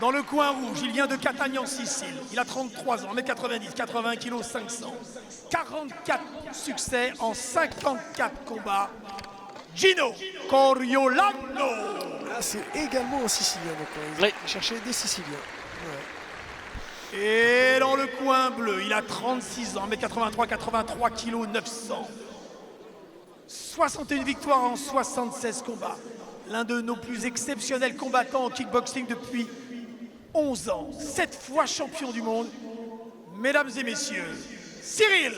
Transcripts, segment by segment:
Dans le coin rouge, il vient de Catania en Sicile. Il a 33 ans, 1m90, 81 kg, 500. 44 succès en 54 combats. Gino Coriolano. Ah, c'est également un Sicilien, donc il cherchait des Siciliens. Ouais. Et dans le coin bleu, il a 36 ans, 1m83, 83 kg, 900. 61 victoires en 76 combats. L'un de nos plus exceptionnels combattants en kickboxing depuis 11 ans. 7 fois champion du monde. Mesdames et messieurs, Cyril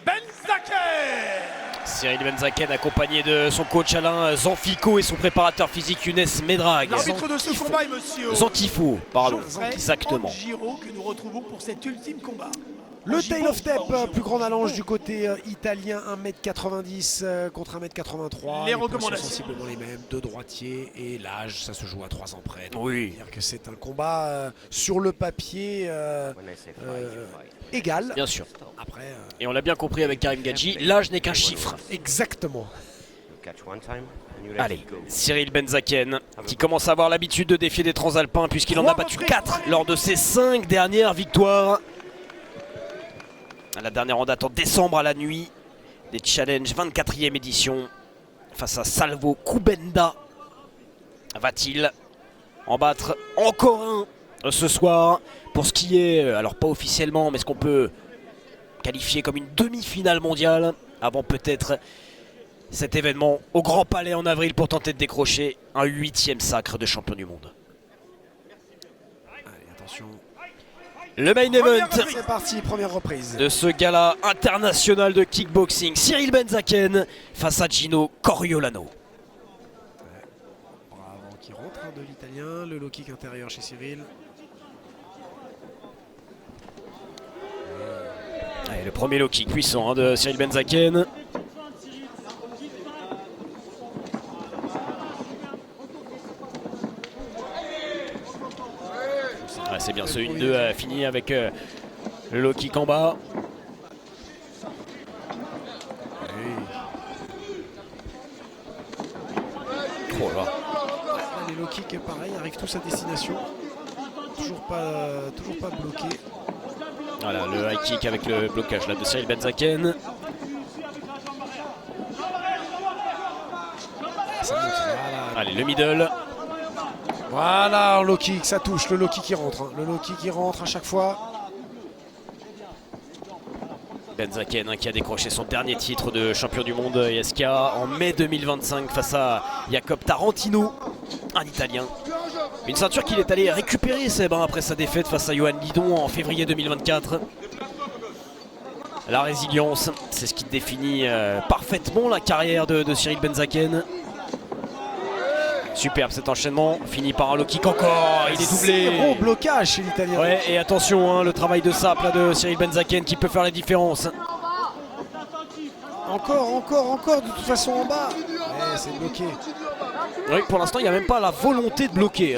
Benzaken. Cyril Benzaken accompagné de son coach Alain Zanfico et son préparateur physique Younes Medrag. L'arbitre de ce combat est monsieur Zantifo, pardon, Geoffrey exactement. Giraud, que nous retrouvons pour cet ultime combat. Le tail of tape, plus grande allonge du côté italien, 1m90 contre 1m83. Les points recommandations sont sensiblement les mêmes, deux droitiers et l'âge, ça se joue à 3 ans près. Donc Oui. on peut dire que c'est un combat sur le papier égal. Bien sûr. Après, Et on l'a bien compris avec Karim Gadji, l'âge n'est qu'un chiffre. exactement. Allez, Cyril Benzaken, qui commence à avoir l'habitude de défier des transalpins puisqu'il en a battu 4 lors de ses 5 dernières victoires. La dernière en date en décembre à la nuit des Challenges 24e édition face à Salvo Kubenda. Va-t-il en battre encore un ce soir pour ce qui est, alors pas officiellement, mais ce qu'on peut qualifier comme une demi-finale mondiale avant peut-être cet événement au Grand Palais en avril pour tenter de décrocher un 8e sacre de champion du monde. Allez, attention. Le main event C'est parti, première reprise. de ce gala international de kickboxing, Cyril Benzaken face à Gino Coriolano. Bravo qui rentre de l'italien, le low kick intérieur chez Cyril. Allez, le premier low kick puissant de Cyril Benzaken. C'est bien ce 1-2 fini avec le low kick en bas. Oh là. Les low kicks, pareil, arrivent tous à destination. Toujours pas bloqué. Voilà, le high kick avec le blocage là de Cyril Benzaken. Ça monte, voilà. Allez, le middle. Voilà, low kick, ça touche, le low kick qui rentre. Le low kick qui rentre à chaque fois. Benzaken qui a décroché son dernier titre de champion du monde ISK en mai 2025 face à Jacob Tarantino, un Italien. Une ceinture qu'il est allé récupérer, Seb, après sa défaite face à Johan Lidon en février 2024. La résilience, c'est ce qui définit parfaitement la carrière de Cyril Benzaken. Superbe cet enchaînement, fini par un low kick encore, il est doublé. Gros blocage chez l'Italien. Ouais, et attention, le travail de sape là, de Cyril Benzaken qui peut faire la différence. Encore, de toute façon en bas. Ouais, c'est bloqué. Oui, pour l'instant, il n'y a même pas la volonté de bloquer.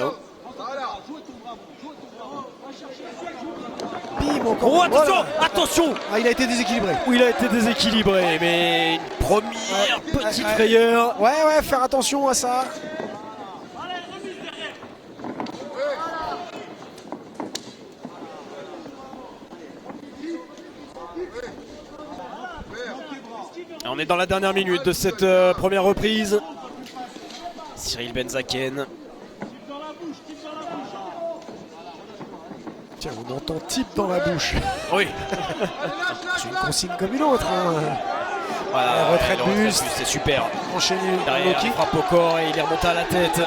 Bim, encore. Oh, attention, Voilà. attention. Ah, il a été déséquilibré. Oui, il a été déséquilibré, mais une première petite frayeur. Ouais, faire attention à ça. On est dans la dernière minute de cette première reprise. Cyril Benzaken. Tiens, on entend type dans la bouche. Oui. C'est une consigne comme une autre. Voilà, La retraite le buste. c'est super. Enchaîné. Derrière, low il kick. frappe au corps et il est remonté à la tête.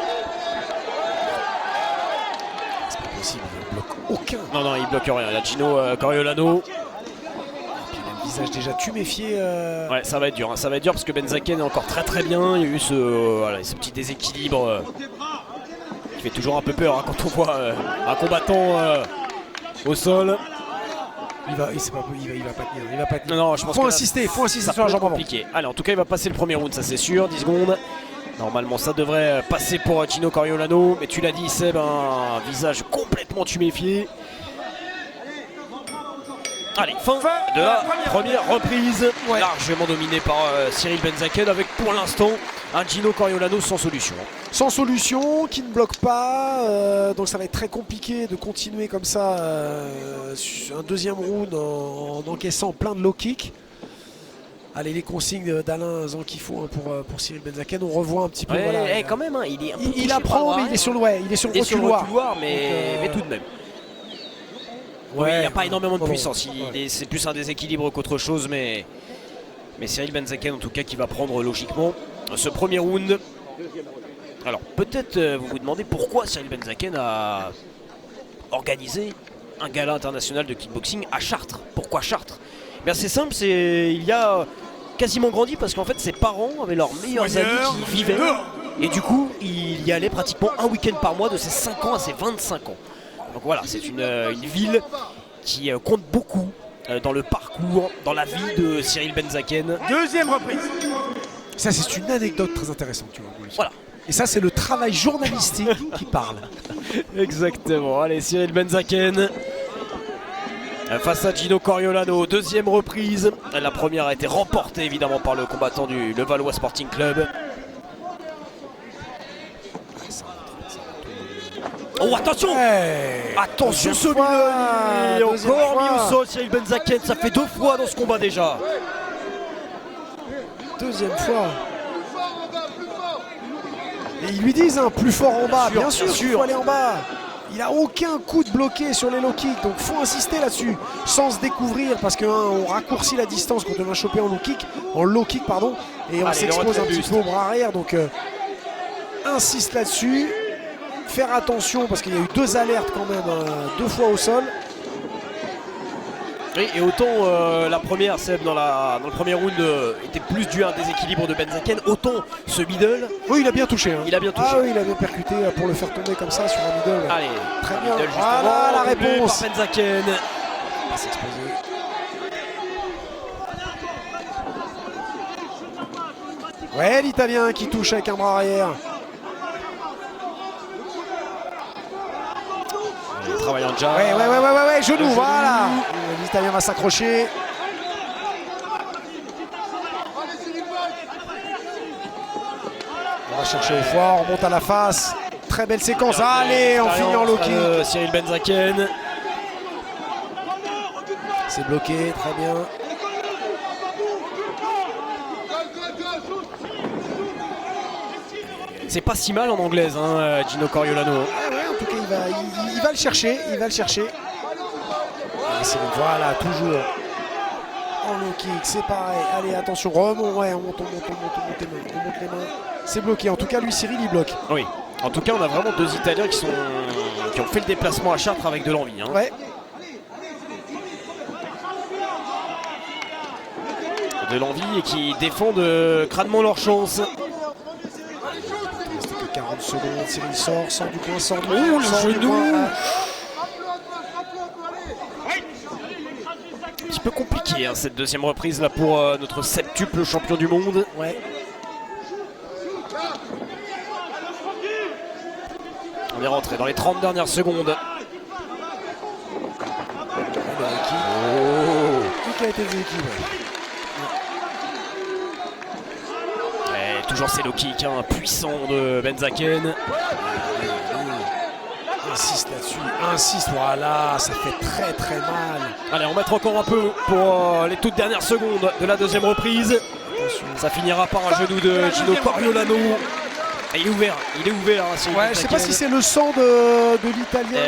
C'est pas possible, il bloque aucun. Non, il bloque rien. Il a Gino Coriolano. Puis il a le visage déjà tuméfié. Ouais, ça va être dur. Ça va être dur parce que Benzaken est encore très bien. Il y a eu ce petit déséquilibre qui fait toujours un peu peur quand on voit un combattant au sol. Il va pas tenir. Il va pas tenir. Non, je pense Faut que insister ça sur peut la être jambe avant. compliqué. Allez, en tout cas, il va passer le premier round, ça c'est sûr. 10 secondes. Normalement, ça devrait passer pour Gino Coriolano. Mais tu l'as dit, Seb, un visage complètement tuméfié. Allez, fin de la première reprise. Largement dominé par Cyril Benzaken avec pour l'instant un Gino Coriolano sans solution. sans solution, qui ne bloque pas, donc ça va être très compliqué de continuer comme ça un deuxième round en encaissant plein de low kicks. Allez, les consignes d'Alain Zankifo hein, pour Cyril Benzaken, on revoit un petit peu. Voilà, quand même, hein, il est un peu il apprend, mais il est sur le, il est sur le reculoir. Mais tout de même. Ouais, il n'y a pas énormément de puissance, c'est plus un déséquilibre qu'autre chose, mais Cyril Benzaken en tout cas qui va prendre logiquement ce premier round. Alors peut-être vous vous demandez pourquoi Cyril Benzaken a organisé un gala international de kickboxing à Chartres. Pourquoi Chartres? Bien c'est simple, il y a quasiment grandi parce qu'en fait ses parents avaient leurs meilleurs amis qui vivaient et du coup il y allait pratiquement un week-end par mois de ses 5 ans à ses 25 ans. Donc voilà, c'est une ville qui compte beaucoup dans le parcours, dans la vie de Cyril Benzaken. Deuxième reprise. Ça c'est une anecdote très intéressante, tu vois. Voilà. Et ça c'est le travail journalistique qui parle. Exactement. Allez, Cyril Benzaken face à Gino Coriolano, deuxième reprise. La première a été remportée évidemment par le combattant du Levallois Sporting Club. Oh attention, attention celui-là. Encore mis au sol Cyril Benzaken, ça fait 2 fois dans ce combat déjà. Deuxième fois. Et ils lui disent hein, plus fort en bas, bien sûr, il faut aller en bas. Il n'a aucun coup de bloqué sur les low kicks, donc faut insister là-dessus, sans se découvrir, parce qu'on raccourcit la distance quand on va choper en low kick, et on s'expose un petit peu au bras arrière, donc insiste là-dessus. Faire attention parce qu'il y a eu 2 alertes quand même, 2 fois au sol. Oui, et autant la première, Seb, dans le premier round était plus dû à un déséquilibre de Benzaken, autant ce middle. Oui, il a bien touché. Hein. Il a bien touché. Ah oui, il a bien percuté pour le faire tomber comme ça sur un middle. Allez, très bien. Middle, voilà la réponse. Par Benzaken. Il va s'exposer. Ouais, l'Italien qui touche avec un bras arrière. Travaillant déjà. Ouais, genou, voilà. L'Italien va s'accrocher. On va chercher au foie, on remonte à la face. Très belle séquence. Allez, on finit en low kick. Cyril Benzaken. C'est bloqué, très bien. C'est pas si mal en anglaise, hein, Gino Coriolano. En tout cas, il va le chercher, Voilà, toujours en low kick, c'est pareil. Allez, attention, remonte, on monte les mains. C'est bloqué. En tout cas, lui, Cyril, il bloque. Oui. En tout cas, on a vraiment 2 Italiens qui ont fait le déplacement à Chartres avec de l'envie. Hein. Ouais. De l'envie et qui défendent crânement leur chance. 40 secondes, Cyril sort du coin, sort du coin. Oh, le genou. Un petit peu compliqué hein, cette deuxième reprise là pour notre septuple champion du monde. Ouais. On est rentré dans les 30 dernières secondes. Qui a été déséquilibré. Toujours ces low kicks hein, puissants de Benzaken. Insiste là-dessus, voilà, ça fait très mal. Allez, on va mettre encore un peu pour les toutes dernières secondes de la deuxième reprise. Attention. Ça finira par un genou de Gino Coriolano. Et il est ouvert. Ouais, je sais pas si c'est le sang de l'Italien.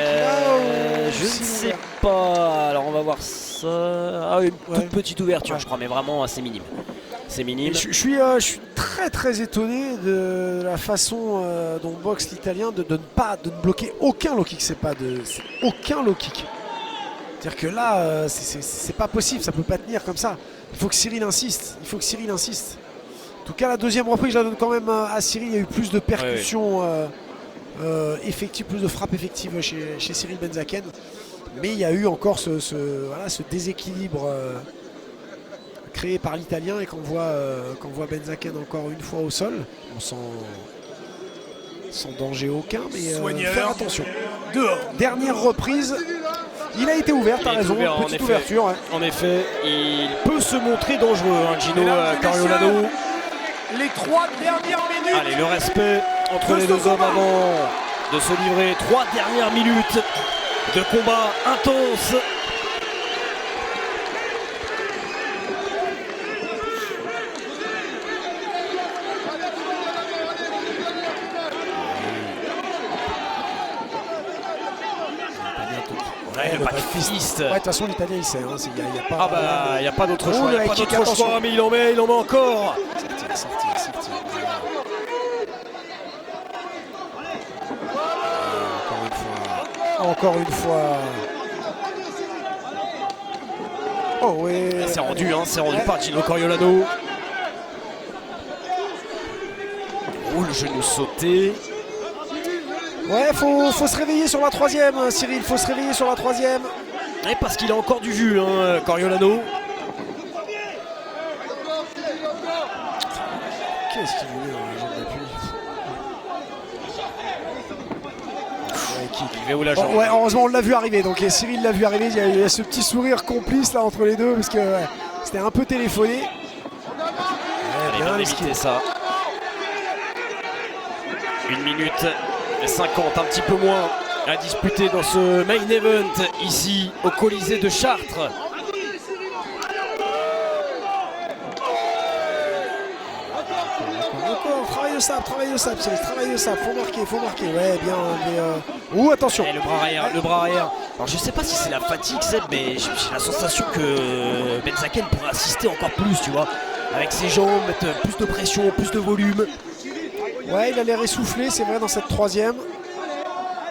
Je ne sais pas. Alors on va voir ça. Ah oui, une toute petite ouverture, je crois, mais vraiment assez minime. C'est minime. Je suis très étonné de la façon dont boxe l'Italien de ne bloquer aucun low kick. C'est aucun low kick. C'est-à-dire que là, c'est pas possible, ça peut pas tenir comme ça. Il faut que Cyril insiste. En tout cas, la deuxième reprise, je la donne quand même à Cyril. Il y a eu plus de percussions effectives, plus de frappes effectives chez Cyril Benzaken. Mais il y a eu encore ce déséquilibre créé par l'Italien, et qu'on voit Benzaken encore une fois au sol, sans danger aucun, mais faire attention. Dehors. Dernière reprise, il a été ouvert, t'as raison, petite ouverture. Ouais. En effet, il peut se montrer dangereux, hein, Gino Coriolano. Les 3 dernières minutes. Allez, le respect entre les deux hommes avant de se livrer 3 dernières minutes de combat intense. Ouais, le back fist. Ouais, de toute façon, l'Italien il sait. Hein, y a pas, Ah bah, il n'y a pas d'autre choix. le Il n'y a high pas kick, d'autre attention. choix, mais il en met encore. Sortir. Encore une fois. Oh oui. C'est rendu par Gino Coriolano. Oh, le genou sauté. Ouais, faut se réveiller sur la troisième, Cyril. Faut se réveiller sur la troisième. Et parce qu'il a encore du jus, hein, Coriolano. Qu'est-ce qu'il voulait dans la jambe d'appui? Il va où la jambe? Ouais, heureusement on l'a vu arriver. Donc Cyril l'a vu arriver. Il y a ce petit sourire complice là entre les deux parce que ouais, c'était un peu téléphoné. Il va éviter ça. 1 minute 50, un petit peu moins à disputer dans ce main event ici au Colisée de Chartres. Encore, travaille le sable, Cyril, travaille le sable, faut marquer, ouais, bien, mais ouh, attention. Et le bras arrière. Alors je sais pas si c'est la fatigue, Seb, mais j'ai la sensation que Benzaken pourrait assister encore plus, tu vois, avec ses jambes, mettre plus de pression, plus de volume. Ouais, il a l'air essoufflé, c'est vrai, dans cette troisième.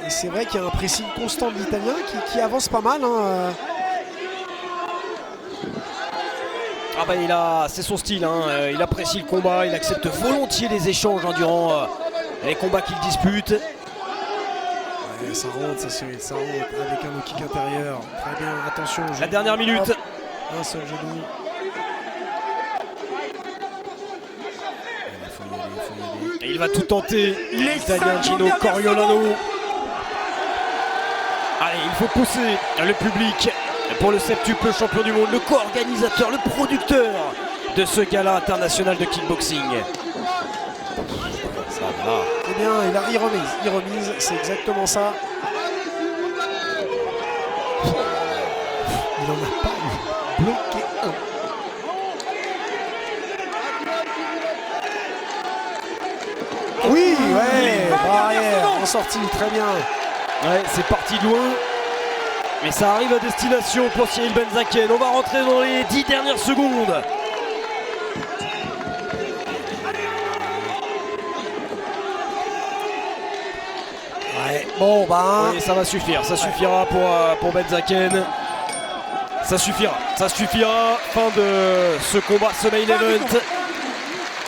Et c'est vrai qu'il y a un pressing constant de l'Italien qui avance pas mal. Hein. Ah bah c'est son style, hein. Il apprécie le combat, il accepte volontiers les échanges durant les combats qu'il dispute. Ouais, ça rentre, ça rentre avec un low kick intérieur. Très bien, attention. La dernière minute. Hop, un seul genou. Il faut y aller. Et il va tout tenter, l'Italien Gino Coriolano. Allez, il faut pousser le public pour le septuple champion du monde, le co-organisateur, le producteur de ce gala international de kickboxing. Ça va. Eh bien, il remise, c'est exactement ça. Il n'en a pas eu bloqué un. Oui, ouais, bras arrière, en sortie, très bien. Ouais, c'est parti de loin. Mais ça arrive à destination pour Cyril Benzaken. On va rentrer dans les 10 dernières secondes. Ouais, bon bah. Oui, ça va suffire, ça suffira pour Benzaken. Ça suffira. Fin de ce combat, ce main event.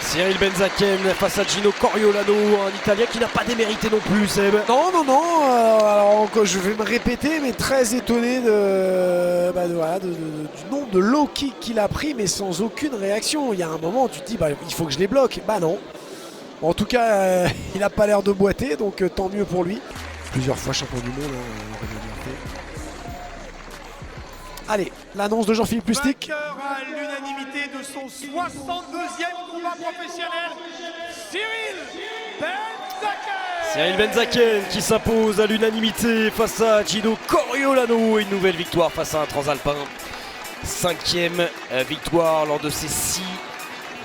Cyril Benzaken face à Gino Coriolano, un Italien qui n'a pas démérité non plus, Seb. Non. Alors encore, je vais me répéter, mais très étonné du nombre de low kicks qu'il a pris, mais sans aucune réaction. Il y a un moment où tu te dis, il faut que je les bloque. Bah non. Bon, en tout cas, il n'a pas l'air de boiter, donc tant mieux pour lui. Plusieurs fois champion du monde. Allez, l'annonce de Jean-Philippe Lustig. Vainqueur à l'unanimité de son 62e combat professionnel, Cyril Benzaken qui s'impose à l'unanimité face à Gino Coriolano. Une nouvelle victoire face à un transalpin. 5e victoire lors de ses 6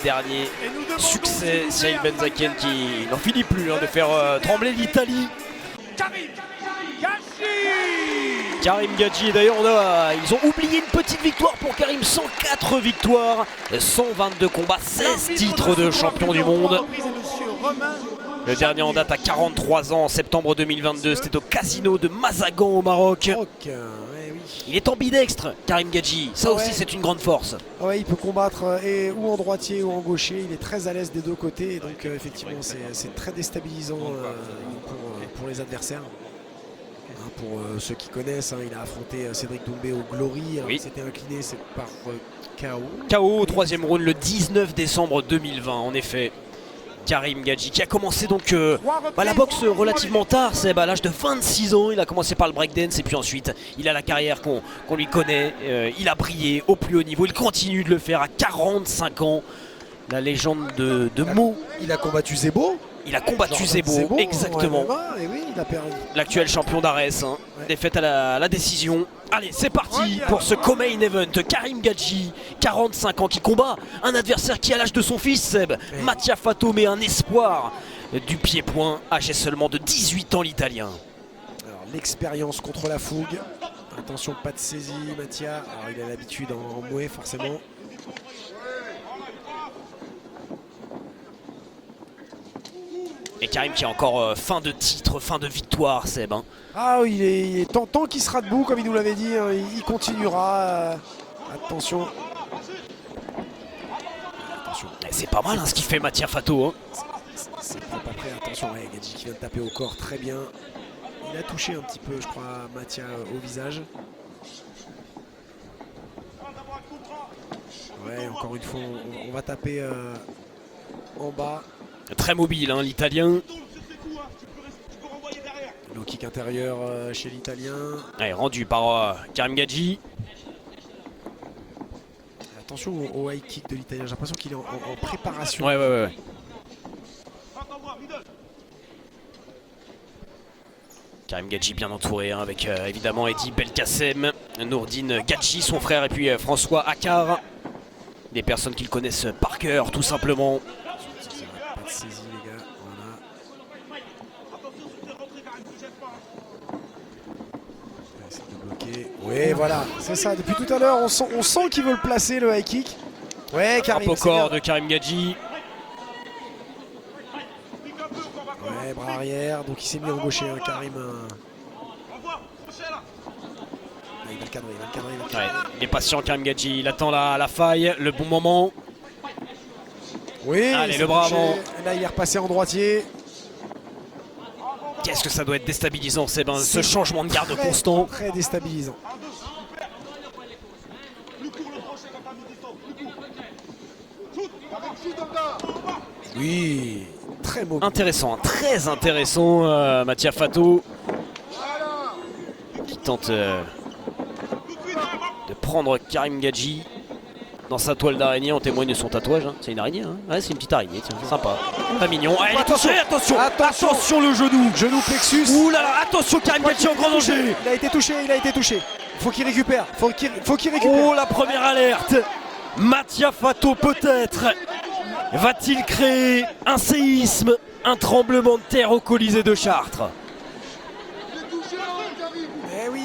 derniers succès. Cyril Benzaken qui n'en finit plus de faire trembler l'Italie. Karim Gadji, et d'ailleurs ils ont oublié une petite victoire pour Karim, 104 victoires, 122 combats, 16 titres de champion du monde. Le dernier en date à 43 ans, en septembre 2022, c'était au casino de Mazagan au Maroc. Il est ambidextre, Karim Gadji, ça aussi c'est une grande force. Ouais, il peut combattre ou en droitier ou en gaucher, il est très à l'aise des deux côtés, donc effectivement c'est très déstabilisant pour les adversaires. Pour ceux qui connaissent, il a affronté Cédric Doumbé au Glory, il s'était incliné par KO. KO au 3e round le 19 décembre 2020, en effet. Karim Gadji qui a commencé donc la boxe relativement tard, c'est à l'âge de 26 ans, il a commencé par le breakdance et puis ensuite il a la carrière qu'on lui connaît, il a brillé au plus haut niveau, il continue de le faire à 45 ans, la légende de Meaux. Il a combattu Zebo. Il a combattu Jordan Zebo, exactement. Et oui, il a perdu. L'actuel champion d'Arès, hein. Ouais. Défaite à la décision. Allez, c'est parti pour ce co-main event. Karim Gadji, 45 ans, qui combat un adversaire qui a l'âge de son fils, Seb. Mattia Fatto, mais un espoir du pied-point, âgé seulement de 18 ans, l'Italien. Alors l'expérience contre la fougue. Attention, pas de saisie, Mattia. Alors il a l'habitude en mouet forcément. Et Karim qui a encore fin de titre, fin de victoire, Seb. Hein. Ah oui, il est tant qu'il sera debout, comme il nous l'avait dit, hein, il continuera. Attention. Attention. C'est pas mal hein, ce qu'il fait Mattia Fatto. Hein. C'est pas prêt, attention, ouais, Gadji qui vient de taper au corps, très bien. Il a touché un petit peu, je crois, Mattia au visage. Ouais, encore une fois, on va taper en bas. Très mobile, hein, l'Italien. Low kick intérieur chez l'Italien. Ouais, rendu par Karim Gadji. Attention au high kick de l'Italien, j'ai l'impression qu'il est en préparation. Ouais. Karim Gadji bien entouré hein, avec évidemment Eddie Belkacem, Nourdine Gadji, son frère, et puis François Accard. Des personnes qu'ils connaissent par cœur, tout simplement. Pas de saisie, les gars. Voilà. Essaye de bloquer. Oui, voilà, c'est ça. Depuis tout à l'heure, on sent qu'il veut le placer, le high kick. Ouais, Karim. Frappe au corps de Karim Gadji. Ouais, bras arrière. Donc il s'est mis en gaucher, hein, Karim. Il va le cadrer, Ouais, il est patient Karim Gadji, il attend la faille, le bon moment. Oui, allez, le bras avant. Là, il est repassé en droitier. Qu'est-ce que ça doit être déstabilisant, c'est ben, ce changement de garde constant. Très déstabilisant. Oui, très beau. Intéressant, très intéressant, Mattia Fatto. Qui tente de prendre Karim Gadji dans sa toile d'araignée, en témoigne de son tatouage. Hein. C'est une araignée, hein. Ouais, c'est une petite araignée, tiens, sympa. Pas mignon. Ah, attention, attention le genou. Genou plexus. Ouh là là, attention Karim Gadji en grand danger. Il a été touché, Faut qu'il récupère, faut qu'il récupère. Oh, la première alerte. Mattia Fatto peut-être va-t-il créer un séisme, un tremblement de terre au Colisée de Chartres? Eh oui,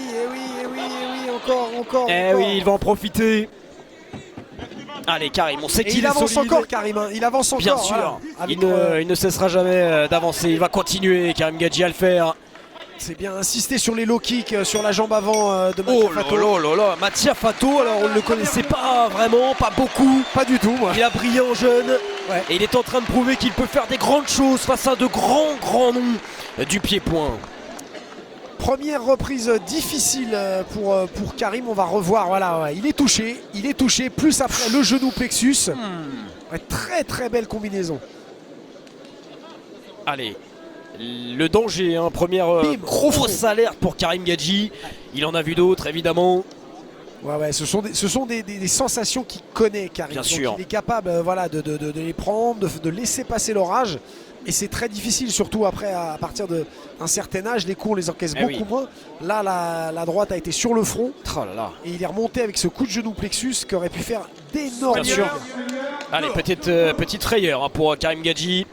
encore. Oui, il va en profiter. Allez Karim, on sait qu'il avance solide. encore Karim, hein. Il avance encore. Bien sûr, il ne cessera jamais d'avancer, il va continuer Karim Gadji à le faire. C'est bien insister sur les low kicks, sur la jambe avant de Mattia Fatto. Oh là là, Mattia Fatto, alors on ne le connaissait pas vraiment, pas beaucoup. Pas du tout, moi. Il a brillé en jeune, ouais. Et il est en train de prouver qu'il peut faire des grandes choses face à de grands noms du pied-point. Première reprise difficile pour Karim, on va revoir, voilà, ouais. Il est touché, plus après le genou plexus. Ouais, très belle combinaison. Allez, le danger, hein. Première grosse alerte pour Karim Gadji. Il en a vu d'autres évidemment. Ouais, ce sont des sensations qu'il connaît Karim. Bien donc sûr. Il est capable voilà, de les prendre, de laisser passer l'orage. Et c'est très difficile, surtout après, à partir d'un certain âge, les coups on les encaisse beaucoup moins. Là, la droite a été sur le front. Oh là là. Et il est remonté avec ce coup de genou plexus qui aurait pu faire d'énormes. Bien sûr. Allez, petite frayeur hein, pour Karim Gadji.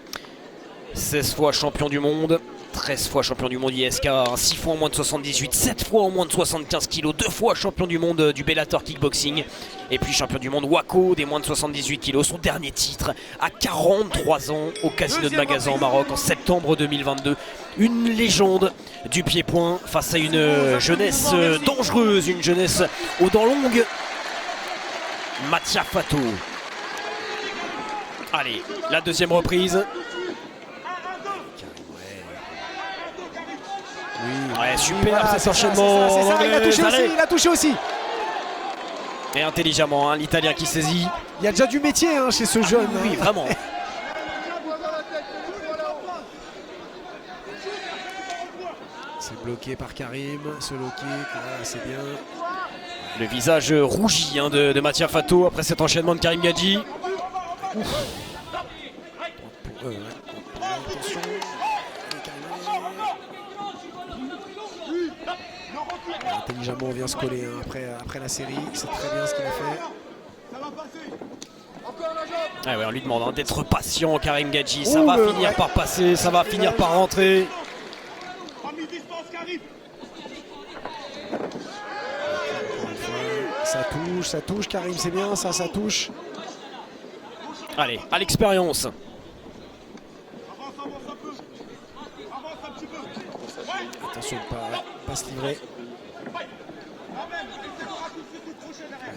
16 fois champion du monde, 13 fois champion du monde ISK, 6 fois en moins de 78, 7 fois en moins de 75 kg, 2 fois champion du monde du Bellator Kickboxing, et puis champion du monde WAKO des moins de 78 kg, son dernier titre à 43 ans au Casino de Magazan au Maroc en septembre 2022. Une légende du pied-point face à une jeunesse dangereuse, une jeunesse aux dents longues. Mattia Fatto. Allez, la deuxième reprise. Ouais, super, voilà, cet enchaînement. C'est ça. Il a touché aussi. Et intelligemment, hein, l'Italien qui saisit. Il y a déjà du métier hein, chez ce jeune. Oui, hein. vraiment. C'est bloqué par Karim, ce low kick, voilà, c'est bien. Le visage rougi hein, de Mattia Fatto après cet enchaînement de Karim Gadji. Attention. Intelligemment, on vient se coller hein, après la série. C'est très bien ce qu'il a fait. Ah ouais, on lui demande hein, d'être patient, Karim Gadji. Ça va finir par passer, ça va finir par rentrer. Ça touche, Karim, c'est bien, ça touche. Allez, à l'expérience. Attention de pas se livrer.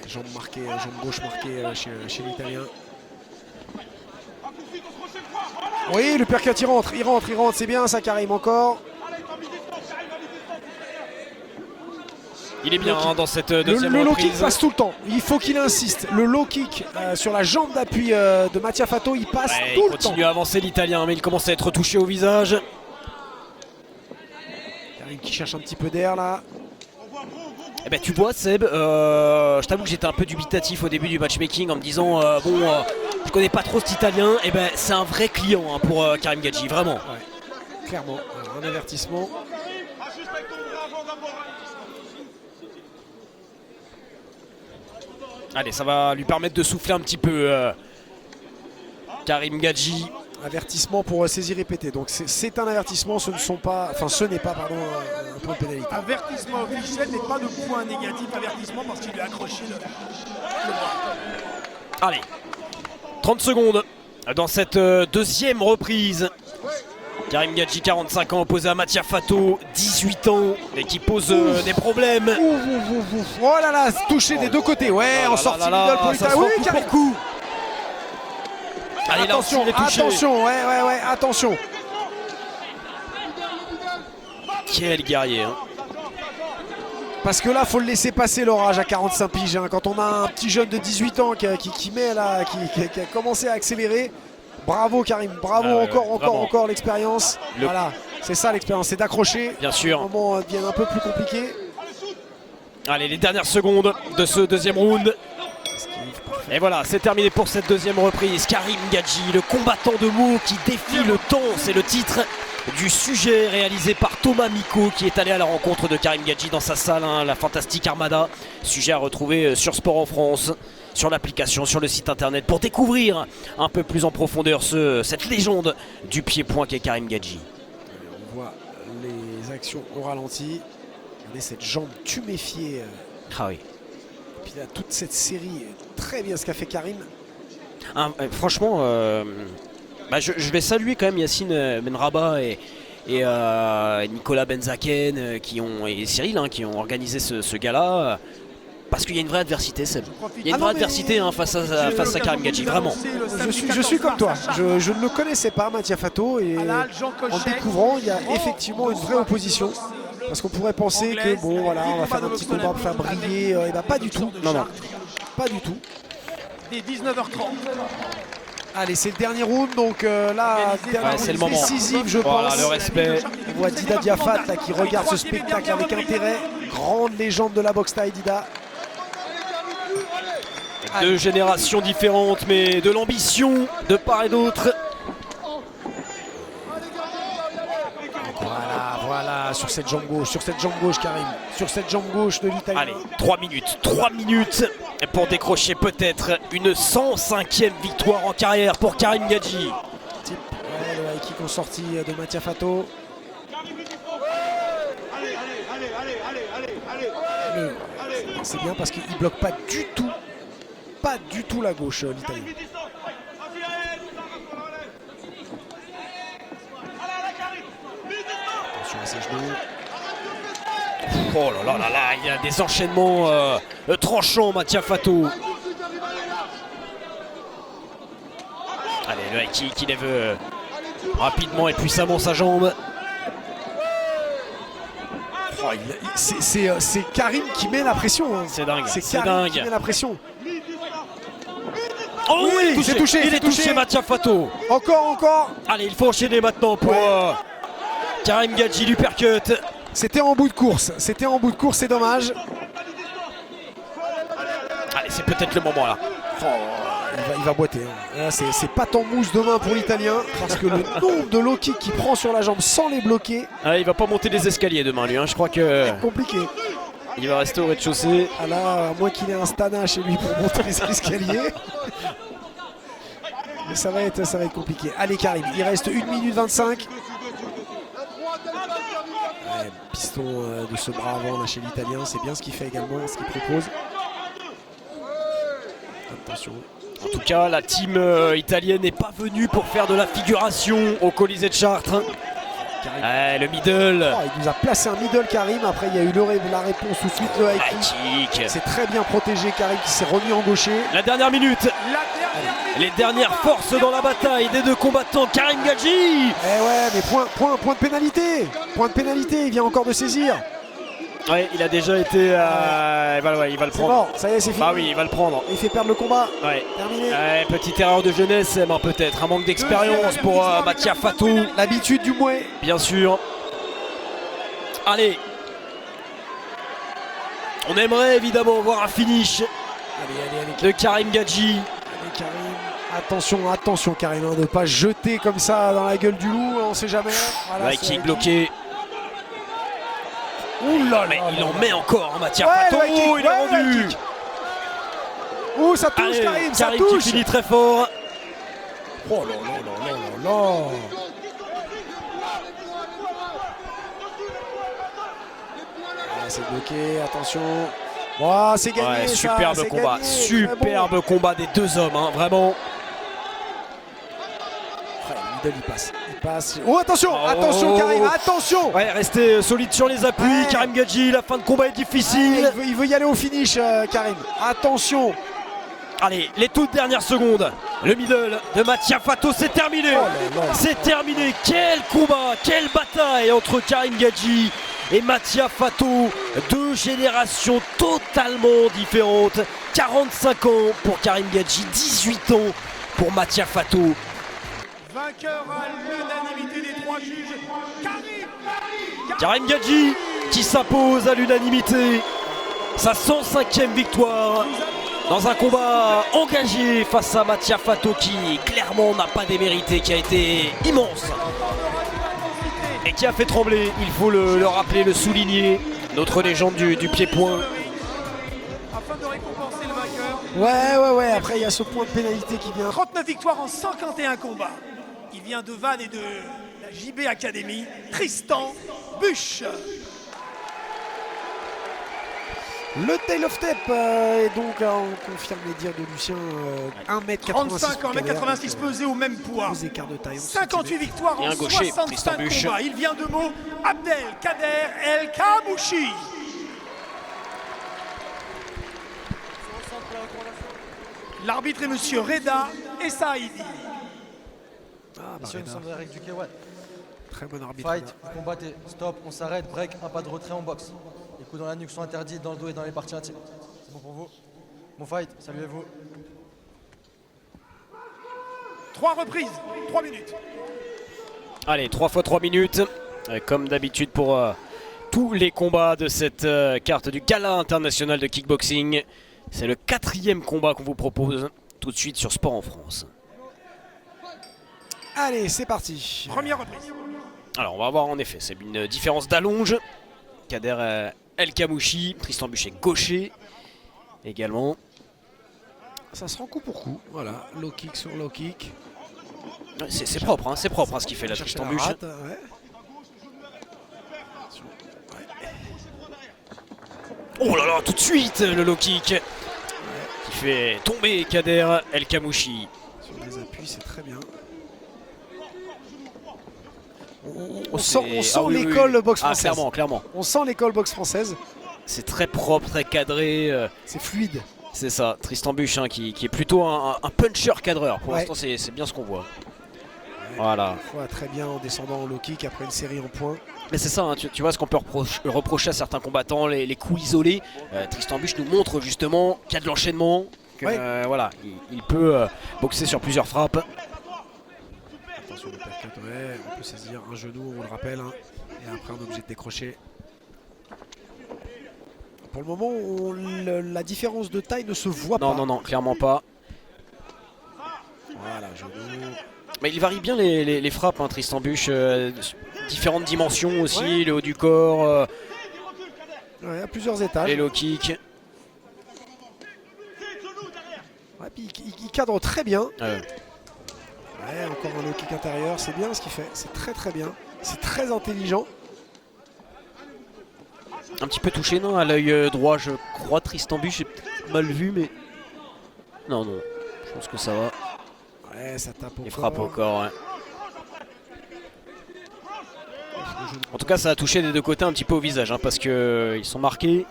Jambe marquée, jambe gauche marquée chez l'Italien. Oui, le percut il rentre, c'est bien ça Karim encore. Il est bien hein, dans cette deuxième le low reprise. kick passe tout le temps, il faut qu'il insiste. Le low kick sur la jambe d'appui de Mattia Fatto, il passe tout le temps. Il continue à avancer l'Italien, mais il commence à être touché au visage. Karim qui cherche un petit peu d'air là. Eh ben, tu vois Seb, je t'avoue que j'étais un peu dubitatif au début du matchmaking en me disant je connais pas trop cet Italien. Et ben c'est un vrai client hein, pour Karim Gadji, vraiment. Ouais, clairement, un avertissement. Allez, ça va lui permettre de souffler un petit peu Karim Gadji. Avertissement pour saisie répétée. Donc c'est un avertissement, ce n'est pas un point de pénalité. Avertissement officiel n'est pas de point négatif. Avertissement parce qu'il lui a accroché le bras. Allez, 30 secondes dans cette deuxième reprise. Karim Gadji, 45 ans, opposé à Mattia Fatto, 18 ans, et qui pose des problèmes. Oh là là, touché des deux côtés. Ouais, en sortie middle pour l'Italien. Oui, Karim. Coup. Allez, attention, là aussi, il est touché. attention, ouais, attention. Quel guerrier hein. Parce que là, faut le laisser passer l'orage à 45 piges. Hein. Quand on a un petit jeune de 18 ans qui a commencé à accélérer. Bravo Karim, bravo encore l'expérience. Voilà, c'est ça l'expérience, c'est d'accrocher. Bien sûr. Le moment devient un peu plus compliqué. Allez, les dernières secondes de ce deuxième round. Et voilà, c'est terminé pour cette deuxième reprise. Karim Gadji, le combattant de mots qui défie le temps, c'est le titre du sujet réalisé par Thomas Miko qui est allé à la rencontre de Karim Gadji dans sa salle, hein, la Fantastique Armada. Sujet à retrouver sur Sport en France, sur l'application, sur le site internet pour découvrir un peu plus en profondeur cette légende du pied-point qu'est Karim Gadji. On voit les actions au ralenti. Regardez cette jambe tuméfiée. Ah oui. Et puis là, toute cette série, très bien ce qu'a fait Karim. Franchement, je vais saluer quand même Yacine Benraba et Nicolas Benzaken et Cyril qui ont organisé ce gala. Parce qu'il y a une vraie adversité, Seb. Il y a une vraie adversité face à Karim Gadji, vraiment. Je suis comme toi. Je ne le connaissais pas, Mattia Fatto. Et en le découvrant, il y a effectivement une vraie opposition. Parce qu'on pourrait penser que, bon, voilà, on va faire un petit combat pour faire briller. Et bah, pas du tout. Non, pas du tout. Dès 19h30. Allez, c'est le dernier round, donc là, c'est le moment décisif, je voilà, pense. Le respect. On voit Dida Diafat là, qui regarde ce spectacle avec intérêt. Grande légende de la boxe thaï, Dida. Deux générations différentes, mais de l'ambition de part et d'autre. Voilà, sur cette jambe gauche, Karim. Sur cette jambe gauche de l'Italien. Allez, 3 minutes pour décrocher peut-être une 105e victoire en carrière pour Karim Gadji. Le high kick en sortie de Mattia Fatto. C'est bien parce qu'il ne bloque pas du tout la gauche, l'Italien. Attention à ses genoux. Oh là là, il y a des enchaînements tranchants, Mattia Fatto. Allez, le high kick qui lève rapidement et puissamment sa jambe. Oh, c'est Karim qui met la pression. Hein. C'est dingue. C'est Karim qui met la pression. Oh oui, il est touché, Mattia Fatto. Encore. Allez, il faut enchaîner maintenant pour Karim Gadji, l'uppercut. C'était en bout de course, c'est dommage. Allez, c'est peut-être le moment là. Oh, il va boiter. Hein. Là, c'est pas en mousse demain pour l'Italien parce que le nombre de low kicks qu'il prend sur la jambe sans les bloquer. Ah, il va pas monter les escaliers demain lui, hein. Je crois que Compliqué. il va rester au rez-de-chaussée. Ah là, à moins qu'il ait un stana chez lui pour monter les escaliers. Mais ça va être compliqué. Allez Karim, il reste 1 minute 25. Ouais, piston de ce bras avant là chez l'Italien, c'est bien ce qu'il fait également, ce qu'il propose. Attention. En tout cas, la team italienne n'est pas venue pour faire de la figuration au Colisée de Chartres. Le middle. Oh, il nous a placé un middle Karim, après il y a eu la réponse tout de suite, le high kick. kick. C'est très bien protégé Karim qui s'est remis en gaucher. La dernière minute. La dernière Les dernières forces dans la bataille des deux combattants. Karim Gadji. Eh ouais, mais point de pénalité. Point de pénalité, il vient encore de saisir. Ouais, il a déjà été. Il va le C'est prendre. mort, ça y est, c'est fini. Ah oui, il va le prendre. Il fait perdre le combat. Ouais. Terminé. Petite erreur de jeunesse, ben, peut-être. Un manque d'expérience pour Mattia Fatou. L'habitude du mouet. Bien sûr. Allez. On aimerait évidemment voir un finish Allez. de Karim Gadji. Allez, Karim. Attention Karim, hein, de ne pas jeter comme ça dans la gueule du loup, on sait jamais. Voilà, High c'est kick high bloqué. Ouh là Mais là il là en là. met encore, hein, Mattia Ouais, Fatou. le high kick, Il est ouais, le rendu. high kick. Ouh, ça touche Allez, Karim, ça Karim touche. qui finit très fort. Oh là là là là là. C'est bloqué, attention. Oh, c'est gagné. Ouais, ça, superbe c'est combat. gagné, très Superbe bon. combat des deux hommes, hein, vraiment. Ouais, le middle, il passe. Oh, attention, Oh. attention Karim, attention. Ouais, restez solide sur les appuis. Ouais. Karim Gadji, la fin de combat est difficile. Il veut y aller au finish, Karim. Attention. Allez, les toutes dernières secondes. Le middle de Mattia Fatou, c'est terminé. Oh là là. C'est terminé. Quel combat, quelle bataille entre Karim Gadji et Mattia Fatou. Deux générations totalement différentes. 45 ans pour Karim Gadji, 18 ans pour Mattia Fatou. vainqueur à l'unanimité des trois juges, Karim Gadji qui s'impose à l'unanimité. Sa 105e victoire dans un combat engagé face à Mattia Fatou qui clairement n'a pas démérité, qui a été immense et qui a fait trembler, il faut le rappeler, le souligner, notre légende du pied-point. afin de récompenser le vainqueur. Ouais, après il y a ce point de pénalité qui vient. 39 victoires en 51 combats. Il vient de Vannes et de la JB Academy, Tristan Buche. Le tail of tape est donc, on confirme les dires de Lucien, 1m86. 35 ans, 1m86 pesé au même poids. 58 victoires Et en un gaucher, 65 Tristan Buche. combats. Il vient de Meaux, Abdel Kader El Kamouchi. L'arbitre est monsieur Reda Essaïdi. Messieurs, nous sommes avec du K1. Très bon arbitre. Fight, vous combattez, stop, on s'arrête, break, un pas de retrait en boxe. Les coups dans la nuque sont interdits, dans le dos et dans les parties intimes. C'est bon pour vous? Bon fight, saluez-vous. 3 reprises, 3 minutes. Allez, 3 fois 3 minutes, comme d'habitude pour tous les combats de cette carte du Gala international de kickboxing. C'est le 4e combat qu'on vous propose tout de suite sur Sport en France. Allez, c'est parti. Première reprise. Alors on va voir en effet, c'est une différence d'allonge. Kader El Kamouchi, Tristan Buche gaucher également. Ça se rend coup pour coup. Voilà, low kick sur low kick. C'est propre, hein, c'est propre hein, ce qu'il fait là, Chercher Tristan la Buche. rate, ouais. Oh là là, tout de suite le low kick qui fait tomber Kader El Kamouchi. Sur les appuis, c'est très bien. On Oh, sent Ah oui, oui, l'école oui. boxe Ah, française. clairement. On sent l'école boxe française. C'est très propre, très cadré. C'est fluide. C'est ça, Tristan Buche hein, qui est plutôt un puncher cadreur. Pour Ouais. l'instant, c'est bien ce qu'on voit. Voilà. Une fois très bien en descendant en low kick après une série en points. Mais c'est ça, hein, tu vois ce qu'on peut reprocher à certains combattants, les coups isolés. Tristan Buche nous montre justement qu'il y a de l'enchaînement, que Ouais. voilà, il peut boxer sur plusieurs frappes. Attention, le percut, ouais, on peut saisir un genou, on le rappelle. Hein, et après, on est obligé de décrocher. Pour le moment, la différence de taille ne se voit pas. Non, clairement pas. Mais il varie bien les frappes, hein, Tristan Bush. Différentes dimensions aussi, Ouais. le haut du corps, Ouais, à plusieurs étages. les low kicks. Ouais, puis il cadre très bien. Ouais. Ouais, encore un low kick intérieur, c'est bien ce qu'il fait, c'est très très bien, c'est très intelligent. Un petit peu touché, non, à l'œil droit, je crois. Tristan Bush, j'ai peut-être mal vu, mais. Non, non, je pense que ça va. Ouais, ça tape au Il corps. frappe au corps, ouais. En tout cas, ça a touché des deux côtés un petit peu au visage, hein, parce que ils sont marqués.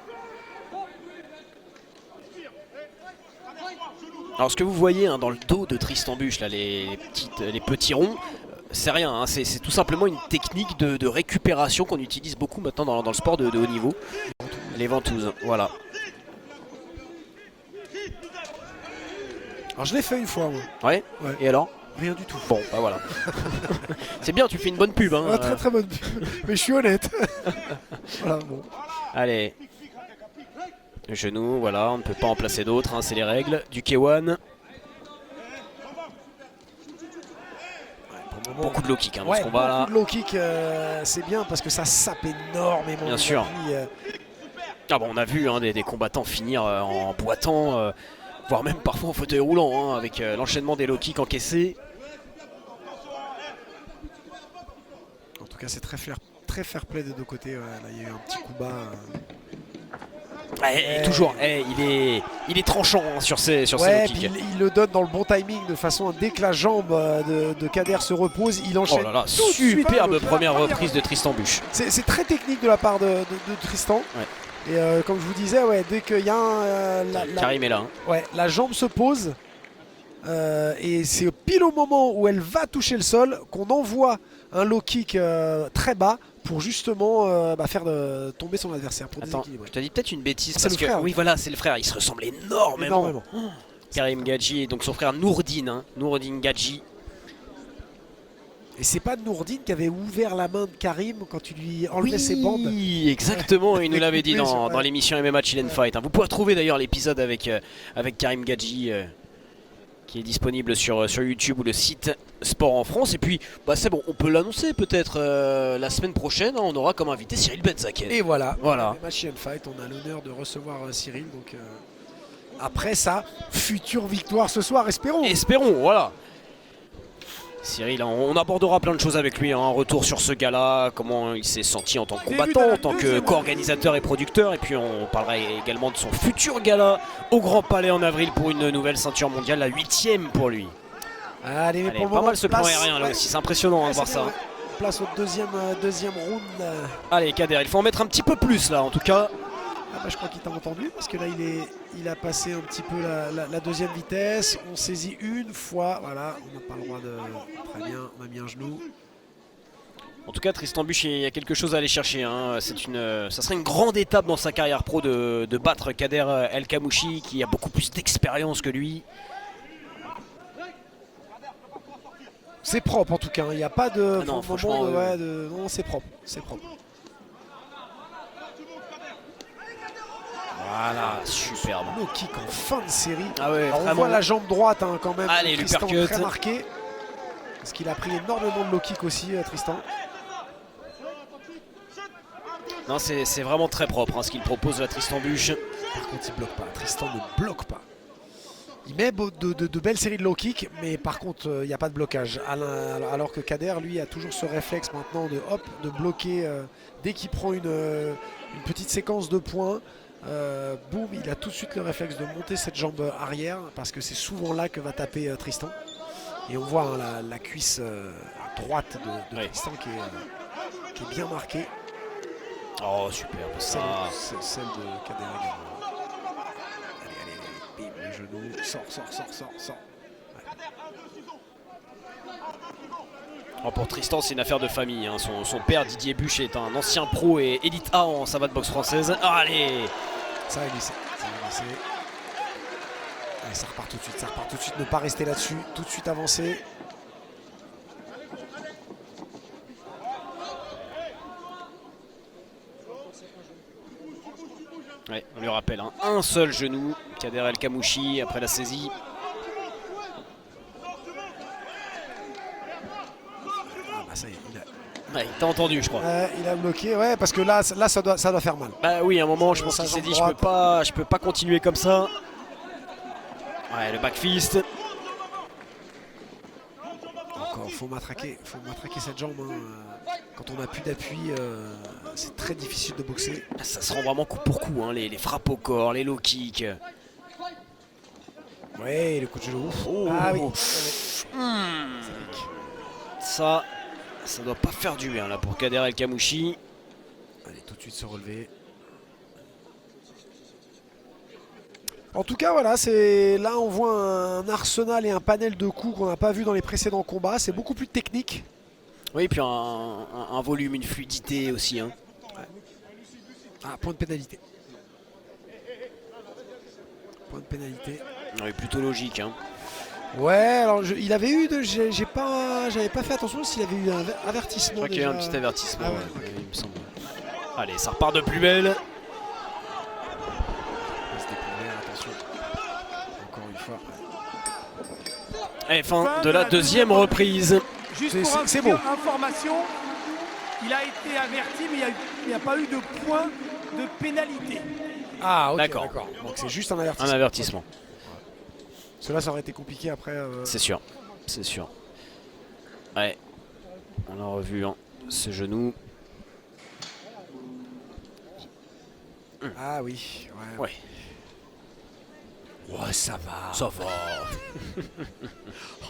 Alors, ce que vous voyez hein, dans le dos de Tristan Bush, là, les petits ronds, c'est rien. Hein, c'est tout simplement une technique de récupération qu'on utilise beaucoup maintenant dans le sport de haut niveau. Les ventouses, voilà. Alors je l'ai fait une fois, moi. Ouais. Ouais. Et alors? Rien du tout. Bon, bah voilà. C'est bien, tu fais une bonne pub. Hein. Ouais, très très bonne, mais je suis honnête. Voilà, bon. Allez. Le genou, voilà, on ne peut pas en placer d'autres, hein, c'est les règles du K1. Beaucoup de low kick hein, dans Ouais, ce combat là. beaucoup de low kick, c'est bien parce que ça sape énormément. Bien les sûr. appuis, Ah bon, on a vu hein, des combattants finir en boitant, voire même parfois en fauteuil roulant, hein, avec l'enchaînement des low kicks encaissés. En tout cas, c'est très fair play des deux côtés. Ouais. Là, il y a eu un petit coup bas. Et toujours, il est tranchant hein, sur ces low Ouais, kicks. puis il le donne dans le bon timing de façon dès que la jambe de Kader se repose, il enchaîne. Oh là là, tout de suite. superbe première reprise de Tristan Bush. C'est très technique de la part de Tristan. Ouais. Et comme je vous disais, ouais, dès qu'il y a Karim est là. Hein. ouais, la jambe se pose. Et c'est pile au moment où elle va toucher le sol qu'on envoie un low kick très bas pour justement faire tomber son adversaire, pour Attends, déséquilibrer. je te dis peut-être une bêtise C'est parce le que frère. oui voilà c'est le frère, il se ressemble énormément. Karim Gadji et donc son frère Nourdine, hein, Nourdine Gadji. Et c'est pas Nourdine qui avait ouvert la main de Karim quand il lui enlevait ses bandes. Oui, exactement, il nous l'avait dit dans Ouais. l'émission MMA Chill and Fight. Hein. Vous pouvez retrouver d'ailleurs l'épisode avec Karim Gadji qui est disponible sur YouTube ou le site Sport en France. Et puis, bah, c'est bon, on peut l'annoncer peut-être la semaine prochaine. Hein, on aura comme invité Cyril Benzaken. Et voilà, Voilà. Match and Fight, on a l'honneur de recevoir Cyril. Donc après sa future victoire ce soir, espérons. Espérons, voilà. Cyril, hein, on abordera plein de choses avec lui, hein, un retour sur ce gars-là, comment il s'est senti en tant que combattant, en tant qu'organisateur et producteur, et puis on parlera également de son futur gala au Grand Palais en avril pour une nouvelle ceinture mondiale, la 8e pour lui. Allez, mais Allez, pour le pas moment, mal ce plan place- aérien là ouais. aussi, c'est impressionnant hein, de Ouais, voir c'est ça. bien, ouais. Place au deuxième round. Allez Kader, il faut en mettre un petit peu plus là en tout cas. Ah bah, je crois qu'il t'a entendu parce que là il a passé un petit peu la deuxième vitesse. On saisit une fois, voilà, on n'a pas le droit de. Très bien, on a mis un genou. En tout cas Tristan Bush, il y a quelque chose à aller chercher, hein. Ça serait une grande étape dans sa carrière pro de battre Kader El Kamouchi qui a beaucoup plus d'expérience que lui. C'est propre en tout cas, il n'y a pas de. Ah non, pour le franchement, moment, non, c'est propre, c'est propre. Voilà, superbe. Low kick en fin de série. Ah ouais, Alors, on vraiment. voit la jambe droite hein, quand même. Allez, Tristan l'uppercut. très marqué. Parce qu'il a pris énormément de low kick aussi, Tristan. Non, c'est vraiment très propre hein, ce qu'il propose à Tristan Bush. Par contre, il bloque pas. Tristan ne bloque pas. Il met de belles séries de low kick, mais par contre, il n'y a pas de blocage. Alors que Kader, lui, a toujours ce réflexe maintenant de bloquer dès qu'il prend une petite séquence de points. Boum, il a tout de suite le réflexe de monter cette jambe arrière parce que c'est souvent là que va taper Tristan. Et on voit hein, la cuisse droite de Oui. Tristan qui est bien marquée. Oh, superbe ça. Celle de Kader également. Allez, bim, le genou, sort. Ouais. Oh, pour Tristan, c'est une affaire de famille. Hein. Son père, Didier Buch, est un ancien pro et élite A en savate boxe française. Ah, allez. Ça va glisser. Allez, ça repart tout de suite. Ne pas rester là-dessus. Tout de suite avancer. Ouais, on lui rappelle, hein, un seul genou. Kader El Kamouchi après la saisie. Ouais, t'as entendu, je crois. Il a bloqué, ouais, parce que là ça doit faire mal. Bah oui, à un moment, je pense Sa qu'il s'est jambe dit, droite. je peux pas continuer comme ça. Ouais, le back fist. Encore, faut matraquer cette jambe. Hein. Quand on n'a plus d'appui, c'est très difficile de boxer. Ça se rend vraiment coup pour coup, hein, les frappes au corps, les low kicks. Ouais, le coup de genou. Oh. Ah oui. Ça doit pas faire du bien là pour Kader El Khamouchi. Allez, tout de suite se relever. En tout cas, voilà, là on voit un arsenal et un panel de coups qu'on n'a pas vu dans les précédents combats. C'est beaucoup plus technique. Oui, puis un volume, une fluidité aussi. Hein. Ah, point de pénalité. Point de pénalité. Oui, plutôt logique. Hein. Ouais, alors il avait eu j'avais pas fait attention s'il avait eu un avertissement. Je crois qu'il y a eu un déjà. petit avertissement, Ah ouais. ouais, il me semble. Allez, ça repart de plus belle. Il se découvert, attention. Encore une fois. Et fin de la deuxième reprise. Juste pour c'est beau. information, il a été averti, mais il n'y a pas eu de point de pénalité. Ah, ok, D'accord. Donc c'est juste un avertissement. Un avertissement, Cela, ça aurait été compliqué après. c'est sûr. C'est sûr. Ouais. On a revu hein, ce genou. Ah oui, ouais. Ouais. Ouais, ça va. Ça va.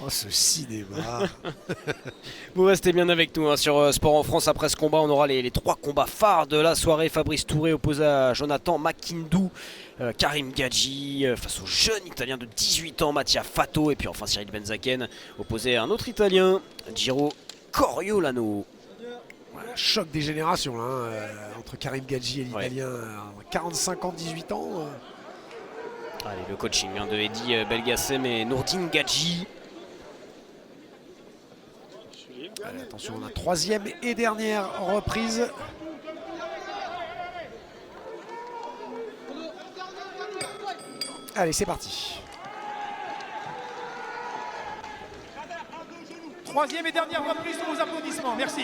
Oh, ce cinéma. Vous restez bien avec nous hein, sur Sport en France. Après ce combat, on aura les trois combats phares de la soirée. Fabrice Touré opposé à Jonathan Makindou. Karim Gadji face au jeune Italien de 18 ans, Mattia Fatto. Et puis enfin Cyril Benzaken opposé à un autre Italien, Giro Coriolano. Voilà, choc des générations là, hein, entre Karim Gadji et l'Italien. 45 ans, 18 ans. Allez, le coaching hein, de Eddy Belgassem et Nourdine Gadji. Allez, attention, on a troisième et dernière reprise. Allez, c'est parti. Troisième et dernière reprise de vos applaudissements. Merci.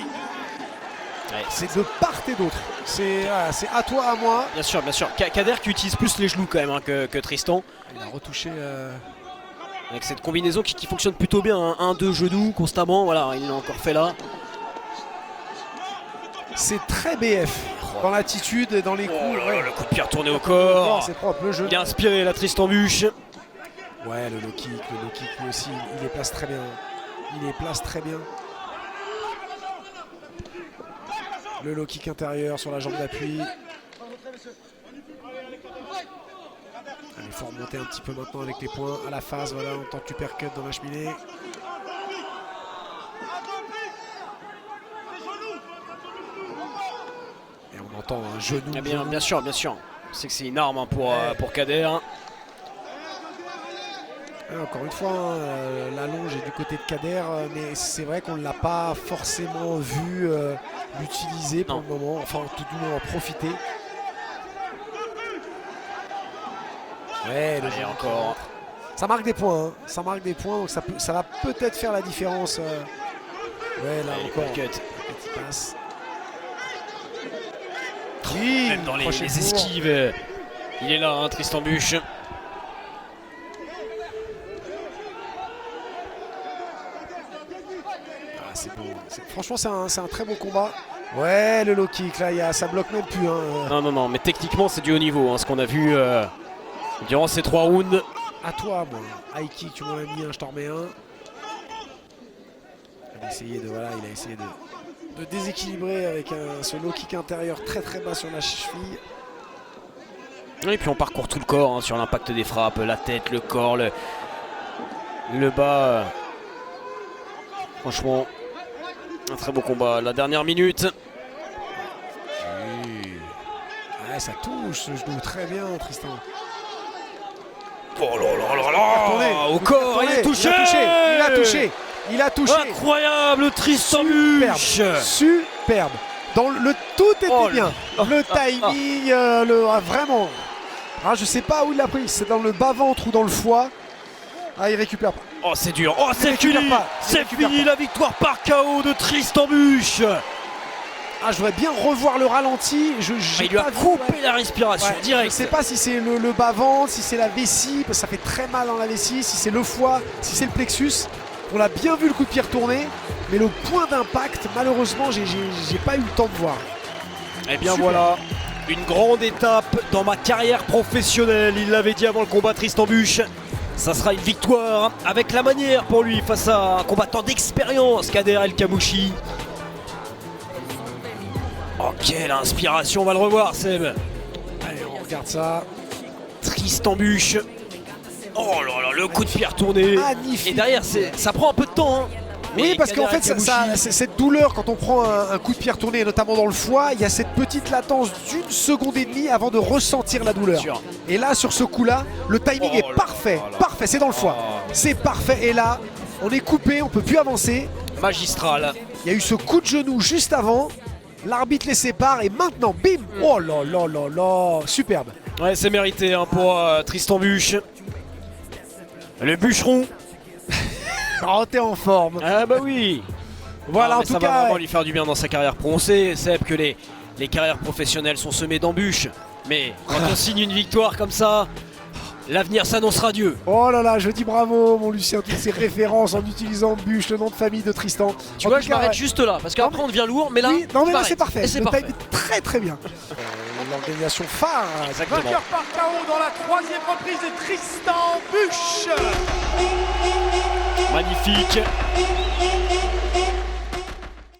Ouais. C'est de part et d'autre. C'est à toi, à moi. Bien sûr, bien sûr. Kader qui utilise plus les genoux quand même hein, que Tristan. Il a retouché. Avec cette combinaison qui fonctionne plutôt bien. Hein. 1-2 genoux constamment. Voilà, il l'a encore fait là. C'est très BF. Dans l'attitude et dans les coups. Oh là là, Ouais. le coup de pierre tourné au Non, corps. c'est propre, le jeu. Il a inspiré la Tristan Buche. Ouais, le low kick lui aussi, il les place très bien. Il les place très bien. Le low kick intérieur sur la jambe d'appui. Il faut remonter un petit peu maintenant avec les points à la phase, voilà, en tant que uppercut dans la cheminée. Et on entend un genou. Eh bien, bien sûr, bien sûr. C'est que c'est une arme hein, pour Kader. Et encore une fois, hein, la longe est du côté de Kader, mais c'est vrai qu'on ne l'a pas forcément vu l'utiliser pour Non. le moment, enfin tout du moins en profiter. Ouais, le Allez, genou encore. qui rentre. Ça marque des points, hein. Ça marque des points, donc ça va peut-être faire la différence. Ouais, là Allez, encore, cut. petit passe. Oui, Même dans les crochet court. esquives. Il est là, hein, Tristan Buche. Ah, c'est beau. Franchement, c'est un très beau combat. Ouais, le low kick, là, ça bloque même plus. Hein. Non, non, non, mais techniquement, c'est du haut niveau. Hein, ce qu'on a vu durant ces 3 rounds. À toi, moi. High kick, tu m'en as mis un, je t'en remets un. Il a essayé de déséquilibrer avec ce low kick intérieur très très bas sur la cheville. Et puis on parcourt tout le corps hein, sur l'impact des frappes, la tête, le corps, le bas. Franchement, un très beau combat. La dernière minute. Ouais, ça touche ce genou très bien, Tristan. Oh là là là là. Attendez, Au corps, il est touché. Il a touché. Incroyable, Tristan Superbe. Buche. Superbe. Tout était Oh, bien. Le timing, vraiment. Ah, je sais pas où il l'a pris. C'est dans le bas-ventre ou dans le foie. Ah, il récupère pas. Oh, c'est dur. Oh, c'est récupère fini. pas. Il C'est récupère fini pas. la victoire par KO de Tristan Buche. Ah, je voudrais bien revoir le ralenti. Il lui a coupé la respiration Ouais, direct. je sais pas si c'est le bas-ventre, si c'est la vessie, parce que ça fait très mal dans la vessie, si c'est le foie, si c'est le plexus. On l'a bien vu le coup de pied retourné, mais le point d'impact, malheureusement, j'ai pas eu le temps de voir. Eh bien Super. voilà, une grande étape dans ma carrière professionnelle. Il l'avait dit avant le combat, Tristan Bush. Ça sera une victoire avec la manière pour lui face à un combattant d'expérience, Kader El Kamouchi. Oh, quelle inspiration, on va le revoir, Seb. Allez, on regarde ça. Tristan Bush. Oh là là, le coup de pied retourné. Magnifique. Et derrière, ça prend un peu de temps. Hein. Oui, Mais parce qu'en Kader fait, El Kamouchi- cette douleur, quand on prend un coup de pied retourné, et notamment dans le foie, il y a cette petite latence d'1 seconde et demie avant de ressentir la douleur. Sûr. Et là, sur ce coup-là, le timing Oh est là parfait. là. Parfait, c'est dans le foie. Oh. C'est parfait. Et là, on est coupé, on peut plus avancer. Magistral. Il y a eu ce coup de genou juste avant. L'arbitre les sépare et maintenant, bim. Oh là là là là. Superbe. Ouais, c'est mérité hein, pour Tristan Bush. Le bûcheron. Oh, t'es en forme. Ah bah oui. Voilà, Ah, en mais tout ça va cas. vraiment lui faire du bien dans sa carrière pro. On sait, Seb, que les carrières professionnelles sont semées d'embûches. Mais quand on signe une victoire comme ça, l'avenir s'annonce radieux. Oh là là, je dis bravo, mon Lucien, toutes ces références en utilisant Bush, le nom de famille de Tristan. Tu En vois, tout je cas, m'arrête ouais. juste là, parce qu'après on devient lourd, mais là, Oui, non mais je là m'arrête. c'est parfait. Et c'est Le parfait. time est très très bien. L'organisation phare. Exactement. Vainqueur par KO dans la 3e reprise de Tristan Bush. Magnifique.